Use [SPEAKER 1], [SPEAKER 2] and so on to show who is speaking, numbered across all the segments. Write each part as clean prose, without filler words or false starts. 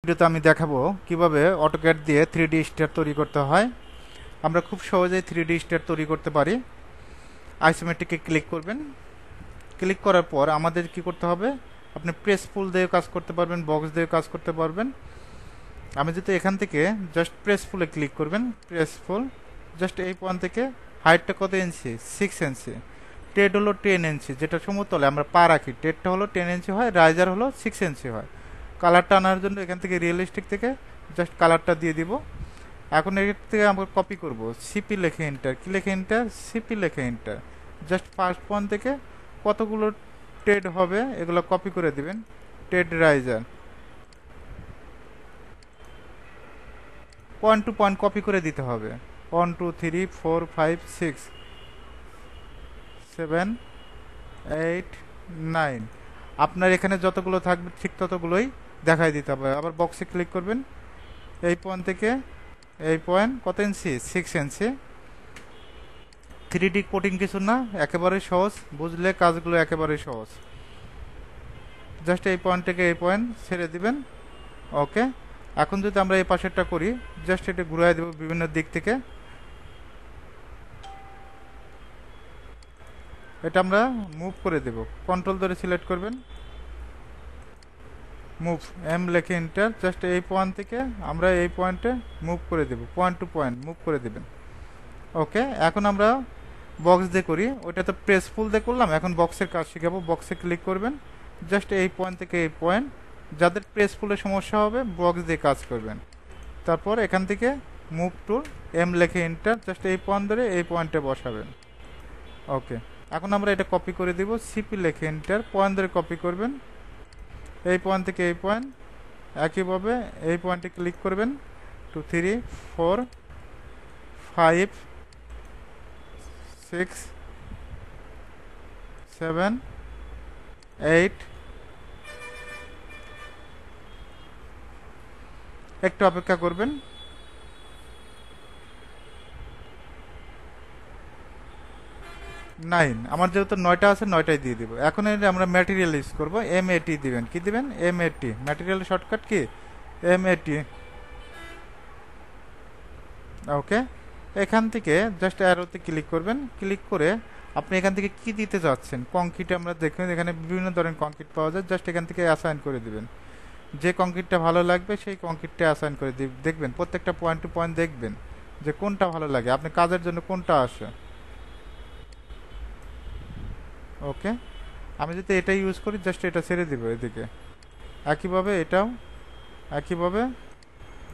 [SPEAKER 1] ভিডিওতে আমি দেখাবো কিভাবে অটোক্যাড দিয়ে 3D স্টার তৈরি করতে হয়। আমরা খুব সহজেই 3D স্টার তৈরি করতে পারি। আইসোমেট্রিকে ক্লিক করবেন। ক্লিক করার পর আমাদের কি করতে হবে, আপনি প্রেস ফুল দিয়ে কাজ করতে পারবেন, বক্স দিয়ে কাজ করতে পারবেন। আমি যদি এখান থেকে জাস্ট প্রেস ফুলে ক্লিক করবেন, প্রেস ফুল জাস্ট এই পয়েন্ট থেকে হাইটটা কত ইঞ্চি, 6 ইঞ্চি, টেড হলো 10 ইঞ্চি, যেটা সমতলে আমরা পা রাখি টেডটা হলো 10 ইঞ্চি হয়, রাইজার হলো 6 ইঞ্চি হয়। কালারটা আনার জন্য এখান থেকে রিয়েলিস্টিক থেকে জাস্ট কালারটা দিয়ে দিব। এখন এর থেকে আমরা কপি করব, সিপি লেখে এন্টার, কি লেখে এন্টার, সিপি লেখে এন্টার। জাস্ট ফার্স্ট পয়েন্ট থেকে কতগুলো টেড হবে এগুলো কপি করে দিবেন। টেড রাইজার পয়েন্ট টু পয়েন্ট কপি করে দিতে হবে। 1 2 3 4 5 6 7 8 9, আপনার এখানে যতগুলো থাকবে ঠিক ততগুলোই দেখাই দিতে হবে। আবার বক্সে ক্লিক করবেন, এই পয়েন্ট থেকে এই পয়েন্ট কত ইঞ্চি, 6 ইঞ্চি। 3D কোটিং কিছু না, একেবারে সহজ, বুঝলে কাজগুলো একেবারে সহজ। জাস্ট এই পয়েন্ট থেকে এই পয়েন্ট ছেড়ে দিবেন। ওকে, এখন যদি আমরা এই পাশেরটা করি, জাস্ট এটা ঘুরাই দেব বিভিন্ন দিক থেকে। এটা আমরা মুভ করে দেব, কন্ট্রোল ধরে সিলেক্ট করবেন, মুভ, এম লেখে এন্টার। জাস্ট এই পয়েন্ট থেকে আমরা এই পয়েন্টে মুভ করে দেব, পয়েন্ট টু পয়েন্ট মুভ করে দেবেন। ওকে, এখন আমরা বক্স দিয়ে করি, ওইটা তো প্রেস ফুল দিয়ে করলাম, এখন বক্সের কাজ শিখাবো। বক্সে ক্লিক করবেন, জাস্ট এই পয়েন্ট থেকে এই পয়েন্ট, যাদের প্রেস ফুলের সমস্যা হবে বক্স দিয়ে কাজ করবেন। তারপর এখান থেকে মুভ টুল, এম লেখে এন্টার, জাস্ট এই পয়েন্ট ধরে এই পয়েন্টে বসাবেন। ওকে, এখন আমরা এটা কপি করে দিব, সিপি লেখে এন্টার, পয়েন্ট ধরে কপি করবেন, এই পয়েন্ট থেকে এই পয়েন্ট। একইভাবে এই পয়েন্টে ক্লিক করবেন, 2 3 4 5 6 7 8, একটু অপেক্ষা করবেন। 9, আমার যেহেতু 9টা আছে 9টাই দিয়ে দিব। এখন আমরা ম্যাটেরিয়াল ইউজ করবো, MAT দিবেন, কি দিবেন, MAT, material shortcut key MAT। ওকে, এখান থেকে জাস্ট অ্যারোতে ক্লিক করবেন, ক্লিক করে আপনি এখান থেকে কি দিতে চাচ্ছেন। কংক্রিট আমরা দেখবেন এখানে বিভিন্ন ধরনের কংক্রিট পাওয়া যায়, জাস্ট এখান থেকে অ্যাসাইন করে দিবেন। যে কংক্রিটটা ভালো লাগবে সেই কংক্রিটটা অ্যাসাইন করে দেখবেন, প্রত্যেকটা পয়েন্ট টু পয়েন্ট দেখবেন যে কোনটা ভালো লাগে, আপনি কাজের জন্য কোনটা আসে। ওকে, আমি যদি এটা ইউজ করি জাস্ট এটা ছেড়ে দিব এদিকে। একইভাবে এটাও একইভাবে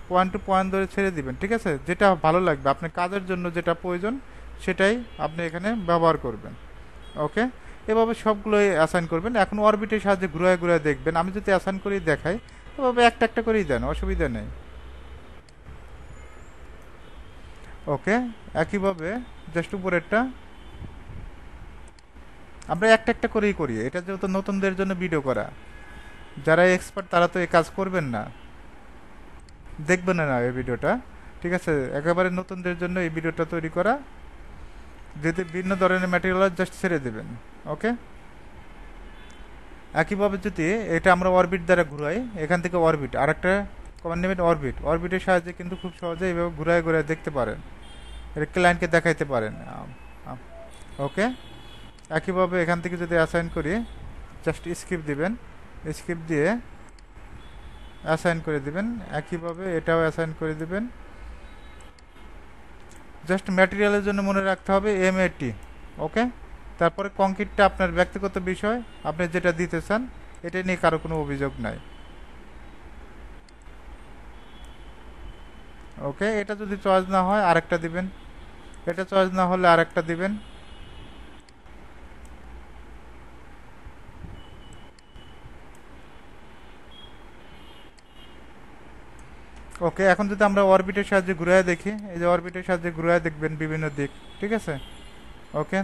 [SPEAKER 1] পয়েন্ট টু পয়েন্ট ধরে ছেড়ে দিবেন, ঠিক আছে। যেটা ভালো লাগবে আপনার কাজের জন্য, যেটা প্রয়োজন সেটাই আপনি এখানে ব্যবহার করবেন। ওকে, এভাবে সবগুলোই অ্যাসাইন করবেন। এখন অরবিটের সাহায্যে ঘুরায় ঘুরায় দেখবেন। আমি যদি অ্যাসাইন করেই দেখাই, এভাবে একটা একটা করেই দেন, অসুবিধা নেই। ওকে, একইভাবে জাস্ট উপরেরটা আমরা একটা একটা করেই করি। এটা যেহেতু নতুনদের জন্য ভিডিও করা, যারা এক্সপার্ট তারা তো এই কাজ করবেন না, দেখবেন না এই ভিডিওটা, ঠিক আছে। একেবারে নতুনদের জন্য এই ভিডিওটা তৈরি করা। যদি ভিন্ন ধরনের ম্যাটেরিয়াল জাস্ট ছেড়ে দেবেন। ওকে, একইভাবে যদি এটা আমরা অরবিট দ্বারা ঘুরাই, এখান থেকে অরবিট, আর একটা কমান্ড নেবেন অরবিট, অরবিটের সাহায্যে কিন্তু খুব সহজে এইভাবে ঘুরায় ঘুরায় দেখতে পারেন, এটা ক্লায়েন্টকে দেখাইতে পারেন। ওকে, একইভাবে এখান থেকে যদি অ্যাসাইন করি, জাস্ট স্কিপ দিবেন, স্কিপ দিয়ে অ্যাসাইন করে দিবেন। একইভাবে এটাও অ্যাসাইন করে দিবেন। জাস্ট ম্যাটেরিয়ালের জন্য মনে রাখতে হবে MAT। ওকে, তারপরে কংক্রিটটা আপনার ব্যক্তিগত বিষয়, আপনি যেটা দিতে চান এটা নিয়ে কারো কোনো অভিযোগ নাই। ওকে, এটা যদি চয়েস না হয় আরেকটা দিবেন, এটা চয়েস না হলে আরেকটা দিবেন। ওকে, এখন যদি আমরা অরবিটের সাহায্যে ঘুরায় দেখি, এই যে অরবিটের সাহায্যে ঘুরায় দেখবেন বিভিন্ন দিক, ঠিক আছে। ওকে,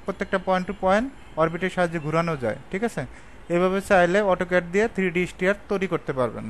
[SPEAKER 1] প্রত্যেকটা পয়েন্ট টু পয়েন্ট অরবিটের সাহায্যে ঘুরানো যায়, ঠিক আছে। এভাবে চাইলে অটোক্যাড দিয়ে 3D স্টিয়ার তৈরি করতে পারবেন।